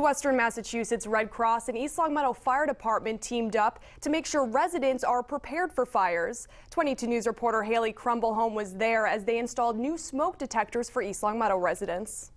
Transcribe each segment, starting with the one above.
Western Massachusetts Red Cross and East Longmeadow Fire Department teamed up to make sure residents are prepared for fires. 22 News reporter Haley Crumblehome was there as they installed new smoke detectors for East Longmeadow residents.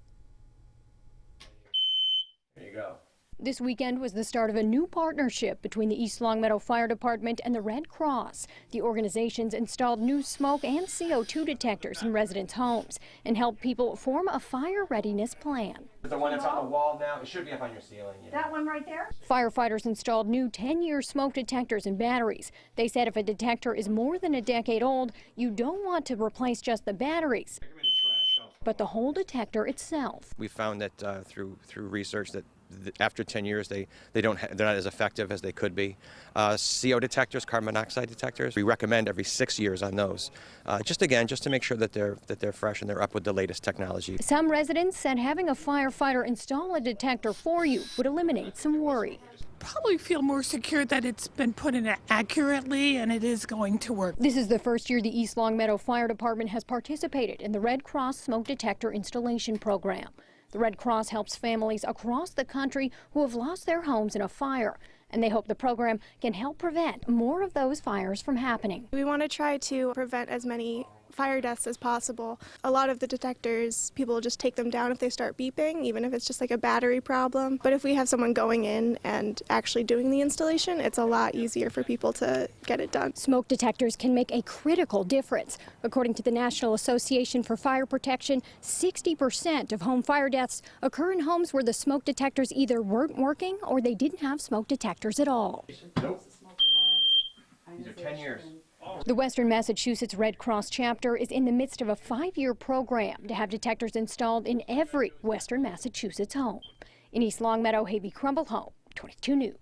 There you go. This weekend was the start of a new partnership between the East Longmeadow Fire Department and the Red Cross. The organizations installed new smoke and CO2 detectors in residents' homes and helped people form a fire readiness plan. The one that's on the wall now, it should be up on your ceiling. Yeah. That one right there? Firefighters installed new 10-year smoke detectors and batteries. They said if a detector is more than a decade old, you don't want to replace just the batteries, but the whole detector itself. We found that through research that after 10 years they're not as effective as they could be. CO detectors, carbon monoxide detectors, we recommend every 6 years on those. Just to make sure that they're fresh and they're up with the latest technology. Some residents said having a firefighter install a detector for you would eliminate some worry. Probably feel more secure that it's been put in accurately and it is going to work. This is the first year the East Longmeadow Fire Department has participated in the Red Cross smoke detector installation program. The Red Cross helps families across the country who have lost their homes in a fire, and they hope the program can help prevent more of those fires from happening. We want to try to prevent as many fire deaths as possible. A lot of the detectors, people just take them down if they start beeping, even if it's just like a battery problem. But if we have someone going in and actually doing the installation, it's a lot easier for people to get it done. Smoke detectors can make a critical difference. According to the National Association for Fire Protection, 60% of home fire deaths occur in homes where the smoke detectors either weren't working or they didn't have smoke detectors at all. Nope. These are 10 years. The Western Massachusetts Red Cross chapter is in the midst of a 5-year program to have detectors installed in every Western Massachusetts home. In East Longmeadow, Haley Crumblehome, 22 News.